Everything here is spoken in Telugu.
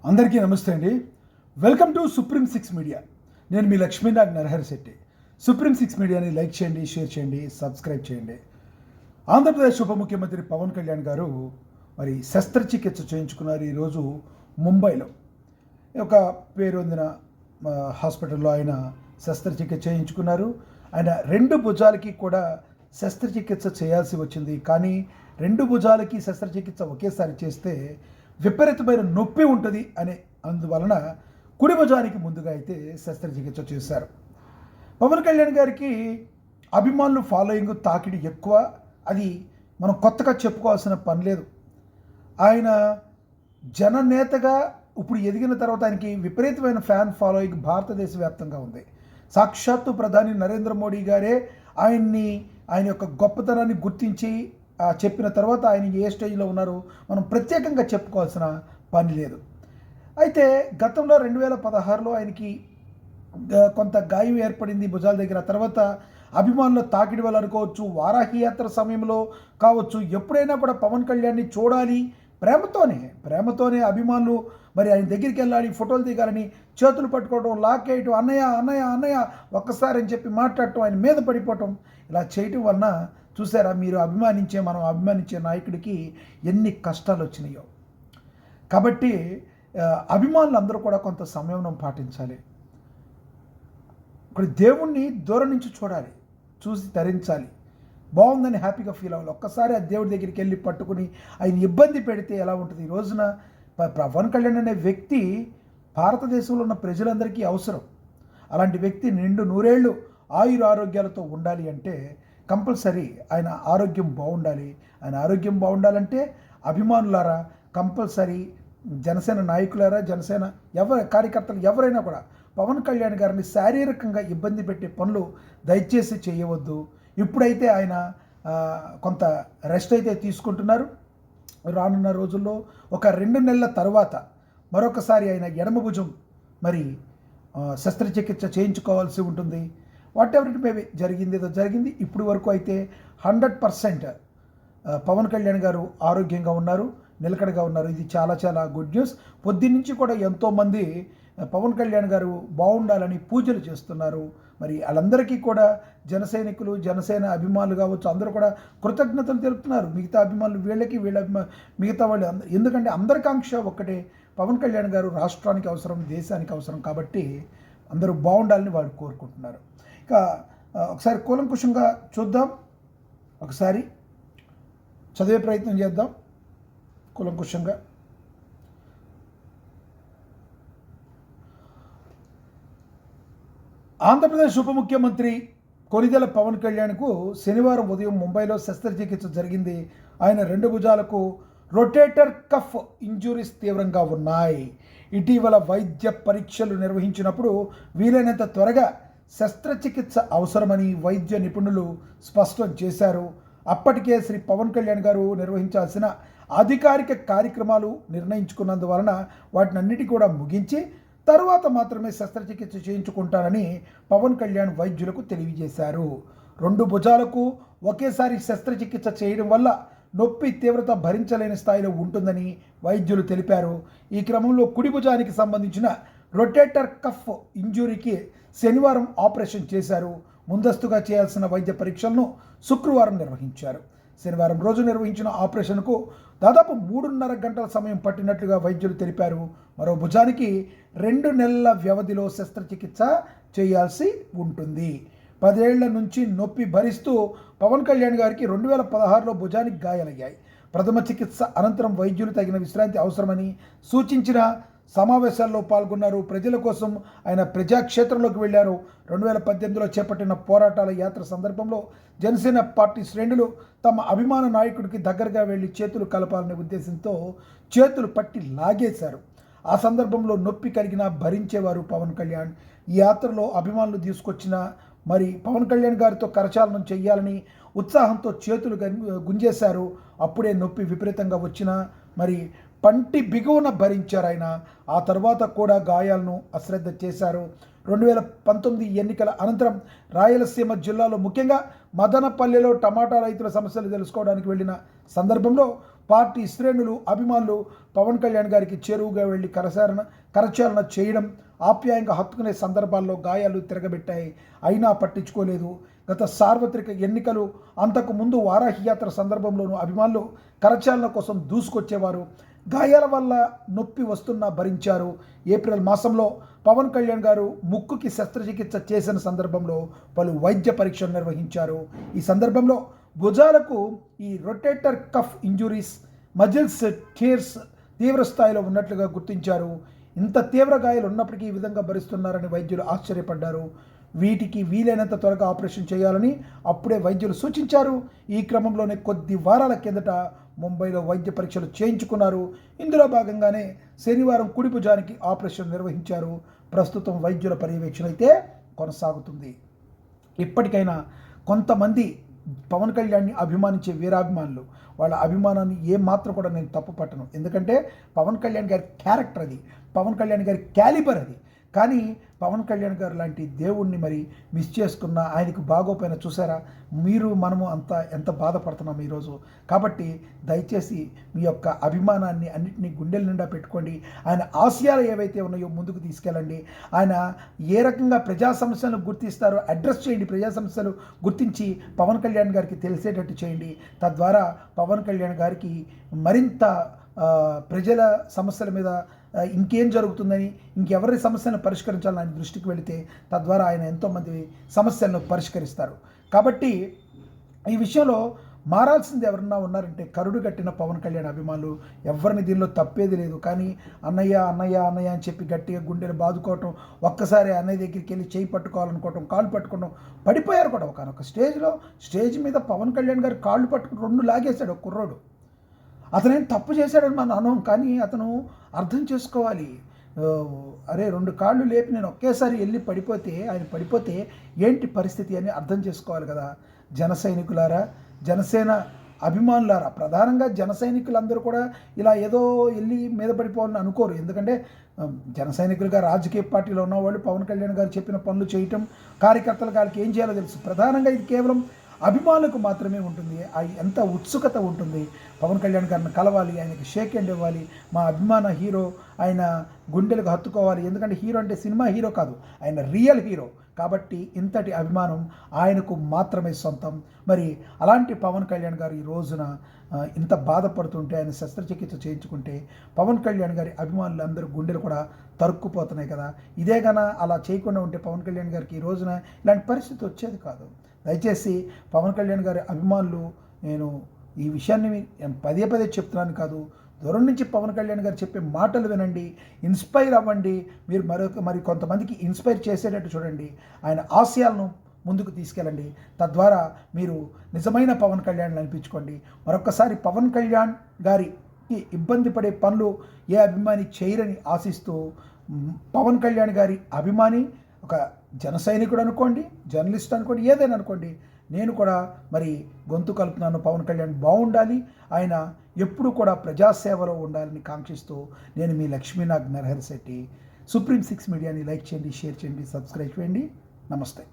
అందరికీ నమస్తే అండి. Welcome to supreme six media. నేను మీ లక్ష్మీనాథ్ నరహరి శెట్టి. సుప్రీం సిక్స్ మీడియాని లైక్ చేయండి, షేర్ చేయండి, సబ్స్క్రైబ్ చేయండి. ఆంధ్రప్రదేశ్ ఉప ముఖ్యమంత్రి పవన్ కళ్యాణ్ గారు మరి శస్త్రచికిత్స చేయించుకున్నారు ఈరోజు ముంబైలో. ఒక పేరొందిన హాస్పిటల్లో ఆయన శస్త్రచికిత్స చేయించుకున్నారు. ఆయన 2 భుజాలకి కూడా శస్త్రచికిత్స చేయాల్సి వచ్చింది. కానీ 2 భుజాలకి శస్త్రచికిత్స ఒకేసారి చేస్తే విపరీతమైన నొప్పి ఉంటుంది అనే అందువలన కుడి భుజానికి ముందుగా అయితే శస్త్రచికిత్స చేశారు. పవన్ కళ్యాణ్ గారికి అభిమానులు ఫాలోయింగ్ తాకిడి ఎక్కువ. అది మనం కొత్తగా చెప్పుకోవాల్సిన పని లేదు. ఆయన జననేతగా ఇప్పుడు ఎదిగిన తర్వాత ఆయనకి విపరీతమైన ఫ్యాన్ ఫాలోయింగ్ భారతదేశ వ్యాప్తంగా ఉంది. సాక్షాత్తు ప్రధాని నరేంద్ర మోడీ గారే ఆయన యొక్క గొప్పతనాన్ని గుర్తించి చెప్పిన తర్వాత ఆయన ఏ స్టేజ్లో ఉన్నారో మనం ప్రత్యేకంగా చెప్పుకోవాల్సిన పని లేదు. అయితే గతంలో 2016లో ఆయనకి కొంత గాయం ఏర్పడింది భుజాల దగ్గర. తర్వాత అభిమానుల తాకిడి వల్ల అనుకోవచ్చు, వారాహి యాత్ర సమయంలో కావచ్చు, ఎప్పుడైనా కూడా పవన్ కళ్యాణ్ని చూడాలి ప్రేమతోనే అభిమానులు మరి ఆయన దగ్గరికి వెళ్ళాలి, ఫోటోలు దిగాలని చేతులు పట్టుకోవడం, లాక్ వేయటం, అన్నయ్య అన్నయ్య అన్నయ్య ఒక్కసారి అని చెప్పి మాట్లాడటం, ఆయన మీద పడిపోవటం, ఇలా చేయటం వలన చూసారా మనం అభిమానించే నాయకుడికి ఎన్ని కష్టాలు వచ్చినాయో. కాబట్టి అభిమానులు అందరూ కూడా కొంత సంయమనం పాటించాలి. ఇప్పుడు దేవుణ్ణి దూరం నుంచి చూడాలి, చూసి ధరించాలి, బాగుందని హ్యాపీగా ఫీల్ అవ్వాలి. ఒక్కసారి ఆ దేవుడి దగ్గరికి వెళ్ళి పట్టుకుని ఆయన ఇబ్బంది పెడితే ఎలా ఉంటుంది? ఈ రోజున పవన్ కళ్యాణ్ అనే వ్యక్తి భారతదేశంలో ఉన్న ప్రజలందరికీ అవసరం. అలాంటి వ్యక్తి నిండు నూరేళ్ళు ఆయుర ఆరోగ్యాలతో ఉండాలి అంటే కంపల్సరీ ఆయన ఆరోగ్యం బాగుండాలి. ఆయన ఆరోగ్యం బాగుండాలంటే అభిమానులారా, కంపల్సరీ జనసేన నాయకులారా, జనసేన కార్యకర్తలు ఎవరైనా కూడా పవన్ కళ్యాణ్ గారిని శారీరకంగా ఇబ్బంది పెట్టే పనులు దయచేసి చేయవద్దు. ఇప్పుడైతే ఆయన కొంత రెస్ట్ అయితే తీసుకుంటున్నారు. రానున్న రోజుల్లో ఒక 2 నెలల తర్వాత మరొకసారి ఆయన ఎడమ భుజం మరి శస్త్రచికిత్స చేయించుకోవాల్సి ఉంటుంది. వాట్ ఎవర్ ఇట్ మేబీ జరిగింది. ఇప్పుడు వరకు అయితే 100% పవన్ కళ్యాణ్ గారు ఆరోగ్యంగా ఉన్నారు, నిలకడగా ఉన్నారు. ఇది చాలా చాలా గుడ్ న్యూస్. పొద్దున్నుంచి కూడా ఎంతోమంది పవన్ కళ్యాణ్ గారు బాగుండాలని పూజలు చేస్తున్నారు. మరి వాళ్ళందరికీ కూడా జనసైనికులు, జనసేన అభిమానులు కావచ్చు, అందరూ కూడా కృతజ్ఞతలు తెలుపుతున్నారు. మిగతా అభిమానులు మిగతా వాళ్ళు ఎందుకంటే అందరి కాంక్ష ఒక్కటే, పవన్ కళ్యాణ్ గారు రాష్ట్రానికి అవసరం, దేశానికి అవసరం. కాబట్టి అందరూ బాగుండాలని వాళ్ళు కోరుకుంటున్నారు. ఇక ఒకసారి కూలంకుషంగా చూద్దాం, ఒకసారి చదివే ప్రయత్నం చేద్దాం కూలంకుషంగా. ఆంధ్రప్రదేశ్ ఉప ముఖ్యమంత్రి కొణిదెల పవన్ కళ్యాణ్కు శనివారం ఉదయం ముంబైలో శస్త్రచికిత్స జరిగింది. ఆయన 2 భుజాలకు రొటేటర్ కఫ్ ఇంజురీస్ తీవ్రంగా ఉన్నాయి. ఇటీవల వైద్య పరీక్షలు నిర్వహించినప్పుడు వీలైనంత త్వరగా శస్త్రచికిత్స అవసరమని వైద్య నిపుణులు స్పష్టం చేశారు. అప్పటికే శ్రీ పవన్ కళ్యాణ్ గారు నిర్వహించాల్సిన అధికారిక కార్యక్రమాలు నిర్ణయించుకున్నందువలన వాటినన్నిటి కూడా ముగించి తరువాత మాత్రమే శస్త్రచికిత్స చేయించుకుంటారని పవన్ కళ్యాణ్ వైద్యులకు తెలియజేశారు. 2 భుజాలకు ఒకేసారి శస్త్రచికిత్స చేయడం వల్ల నొప్పి తీవ్రత భరించలేని స్థాయిలో ఉంటుందని వైద్యులు తెలిపారు. ఈ క్రమంలో కుడి భుజానికి సంబంధించిన రొటేటర్ కఫ్ ఇంజురీకి శనివారం ఆపరేషన్ చేశారు. ముందస్తుగా చేయాల్సిన వైద్య పరీక్షలను శుక్రవారం నిర్వహించారు. శనివారం రోజు నిర్వహించిన ఆపరేషన్కు దాదాపు 3.5 గంటల సమయం పట్టినట్లుగా వైద్యులు తెలిపారు. మరో భుజానికి 2 నెలల వ్యవధిలో శస్త్రచికిత్స చేయాల్సి ఉంటుంది. 10 ఏళ్ల నుంచి నొప్పి భరిస్తూ పవన్ కళ్యాణ్ గారికి 2016లో భుజానికి గాయాలయ్యాయి. ప్రథమ చికిత్స అనంతరం వైద్యులు తగిన విశ్రాంతి అవసరమని సూచించిన సమావేశాల్లో పాల్గొన్నారు. ప్రజల కోసం ఆయన ప్రజాక్షేత్రంలోకి వెళ్లారు. 2018లో చేపట్టిన పోరాటాల యాత్ర సందర్భంలో జనసేన పార్టీ శ్రేణులు తమ అభిమాన నాయకుడికి దగ్గరగా వెళ్లి చేతులు కలపాలనే ఉద్దేశంతో చేతులు పట్టి లాగేశారు. ఆ సందర్భంలో నొప్పి కలిగినా భరించేవారు పవన్ కళ్యాణ్. ఈ యాత్రలో అభిమానులు తీసుకొచ్చిన మరి పవన్ కళ్యాణ్ గారితో కరచాలనం చేయాలని ఉత్సాహంతో చేతులు గుంజేశారు. అప్పుడే నొప్పి విపరీతంగా వచ్చినా మరి పంటి బిగువున భరించారు ఆయన. ఆ తర్వాత కూడా గాయాలను అశ్రద్ధ చేశారు. 2019 ఎన్నికల అనంతరం రాయలసీమ జిల్లాలో ముఖ్యంగా మదనపల్లెలో టమాటా రైతుల సమస్యలు తెలుసుకోవడానికి వెళ్ళిన సందర్భంలో పార్టీ శ్రేణులు, అభిమానులు పవన్ కళ్యాణ్ గారికి చేరువుగా వెళ్ళి కరచాలన చేయడం, ఆప్యాయంగా హత్తుకునే సందర్భాల్లో గాయాలు తిరగబెట్టాయి. అయినా పట్టించుకోలేదు. గత సార్వత్రిక ఎన్నికలు, అంతకు ముందు వారాహి యాత్ర సందర్భంలోనూ అభిమానులు కరచాలన కోసం దూసుకొచ్చేవారు. గాయాల వల్ల నొప్పి వస్తున్నా భరించారు. ఏప్రిల్ మాసంలో పవన్ కళ్యాణ్ గారు ముక్కుకి శస్త్రచికిత్స చేసిన సందర్భంలో పలు వైద్య పరీక్షలు నిర్వహించారు. ఈ సందర్భంలో భుజాలకు ఈ rotator cuff injuries, muscles tears తీవ్ర స్థాయిలో ఉన్నట్లుగా గుర్తించారు. ఇంత తీవ్ర గాయాలు ఉన్నప్పటికీ ఈ విధంగా భరిస్తున్నారని వైద్యులు ఆశ్చర్యపడ్డారు. వీటికి వీలైనంత త్వరగా ఆపరేషన్ చేయాలని అప్పుడే వైద్యులు సూచించారు. ఈ క్రమంలోనే కొద్ది వారాల కిందట ముంబైలో వైద్య పరీక్షలు చేయించుకున్నారు. ఇందులో భాగంగానే శనివారం కుడి భుజానికి ఆపరేషన్ నిర్వహించారు. ప్రస్తుతం వైద్యుల పర్యవేక్షణ అయితే కొనసాగుతుంది. ఇప్పటికైనా కొంతమంది పవన్ కళ్యాణ్ని అభిమానించే వీరాభిమానులు, వాళ్ళ అభిమానాన్ని ఏమాత్రం కూడా నేను తప్పు పట్టను. ఎందుకంటే పవన్ కళ్యాణ్ గారి క్యారెక్టర్ అది, పవన్ కళ్యాణ్ గారి క్యాలిబర్ అది. కానీ పవన్ కళ్యాణ్ గారు లాంటి దేవుణ్ణి మరి మిస్ చేసుకున్న, ఆయనకు బాగోపోయినా చూసారా, మీరు మనము ఎంత బాధపడుతున్నాం ఈరోజు. కాబట్టి దయచేసి మీ యొక్క అభిమానాన్ని అన్నింటినీ గుండెల నిండా పెట్టుకోండి. ఆయన ఆశయాలు ఏవైతే ఉన్నాయో ముందుకు తీసుకెళ్ళండి. ఆయన ఏ రకంగా ప్రజా సమస్యలను గుర్తిస్తారో అడ్రస్ చేయండి. ప్రజా సమస్యలు గుర్తించి పవన్ కళ్యాణ్ గారికి తెలిసేటట్టు చేయండి. తద్వారా పవన్ కళ్యాణ్ గారికి మరింత ప్రజల సమస్యల మీద ఇంకేం జరుగుతుందని, ఇంకెవరి సమస్యలను పరిష్కరించాలని ఆయన దృష్టికి వెళితే తద్వారా ఆయన ఎంతోమంది సమస్యలను పరిష్కరిస్తారు. కాబట్టి ఈ విషయంలో మారాల్సింది ఎవరన్నా ఉన్నారంటే కరుడు కట్టిన పవన్ కళ్యాణ్ అభిమానులు. ఎవరిని దీనిలో తప్పేది లేదు. కానీ అన్నయ్య అన్నయ్య అన్నయ్య అని చెప్పి గట్టిగా గుండెలు బాదుకోవటం, ఒక్కసారి అన్నయ్య దగ్గరికి వెళ్ళి చేయి పట్టుకోవాలనుకోవటం, కాళ్ళు పట్టుకోవడం, పడిపోయారు కూడా. ఒక స్టేజ్ మీద పవన్ కళ్యాణ్ గారు కాళ్ళు పట్టుకుని 2 లాగేశాడు ఒక కుర్రోడు. అతనేం తప్పు చేశాడని మనం అనం, కానీ అతను అర్థం చేసుకోవాలి. అరే 2 కాళ్ళు లేపి నేను ఒకేసారి వెళ్ళి ఆయన పడిపోతే ఏంటి పరిస్థితి అని అర్థం చేసుకోవాలి కదా. జన సైనికులారా, జనసేన అభిమానులారా, ప్రధానంగా జన సైనికులందరూ కూడా ఇలా ఏదో వెళ్ళి మీద పడిపోవాలని అనుకోరు. ఎందుకంటే జన సైనికులుగా రాజకీయ పార్టీలో ఉన్నవాళ్ళు పవన్ కళ్యాణ్ గారు చెప్పిన పనులు చేయటం, కార్యకర్తల గారికి ఏం చేయాలో తెలుసు. ప్రధానంగా ఇది కేవలం అభిమానులకు మాత్రమే ఉంటుంది. ఎంత ఉత్సుకత ఉంటుంది. పవన్ కళ్యాణ్ గారిని కలవాలి, ఆయనకి షేక్ హ్యాండ్ ఇవ్వాలి, మా అభిమాన హీరో, ఆయన గుండెలకు హత్తుకోవాలి. ఎందుకంటే హీరో అంటే సినిమా హీరో కాదు, ఆయన రియల్ హీరో. కాబట్టి ఇంతటి అభిమానం ఆయనకు మాత్రమే సొంతం. మరి అలాంటి పవన్ కళ్యాణ్ గారు ఈ రోజున ఇంత బాధపడుతుంటే, ఆయన శస్త్రచికిత్స చేయించుకుంటే పవన్ కళ్యాణ్ గారి అభిమానులు అందరూ గుండెలు కూడా తరుక్కుపోతున్నాయి కదా. ఇదే కన్నా అలా చేయకుండా ఉంటే పవన్ కళ్యాణ్ గారికి ఈ రోజున ఇలాంటి పరిస్థితి వచ్చేది కాదు. దయచేసి పవన్ కళ్యాణ్ గారి అభిమానులు, నేను ఈ విషయాన్ని పదే చెప్తున్నాను కాదు, దూరం నుంచి పవన్ కళ్యాణ్ గారు చెప్పే మాటలు వినండి, ఇన్స్పైర్ అవ్వండి. మీరు మరి కొంతమందికి ఇన్స్పైర్ చేసేటట్టు చూడండి. ఆయన ఆశయాలను ముందుకు తీసుకెళ్ళండి. తద్వారా మీరు నిజమైన పవన్ కళ్యాణ్ అనిపించుకోండి. మరొకసారి పవన్ కళ్యాణ్ గారికి ఇబ్బంది పడే పనులు ఏ అభిమాని చేయరని ఆశిస్తూ, పవన్ కళ్యాణ్ గారి అభిమాని, ఒక జన సైనికుడు అనుకోండి, జర్నలిస్ట్ అనుకోండి, ఏదైనా అనుకోండి, నేను కూడా మరి గొంతు కలుపుతున్నాను. పవన్ కళ్యాణ్ బాగుండాలి, ఆయన ఎప్పుడు కూడా ప్రజాసేవలో ఉండాలని కాంక్షిస్తూ నేను మీ లక్ష్మీనాగ్ నరహరి శెట్టి. సుప్రీం 6 మీడియాని లైక్ చేయండి, షేర్ చేయండి, సబ్స్క్రైబ్ చేయండి. నమస్తే.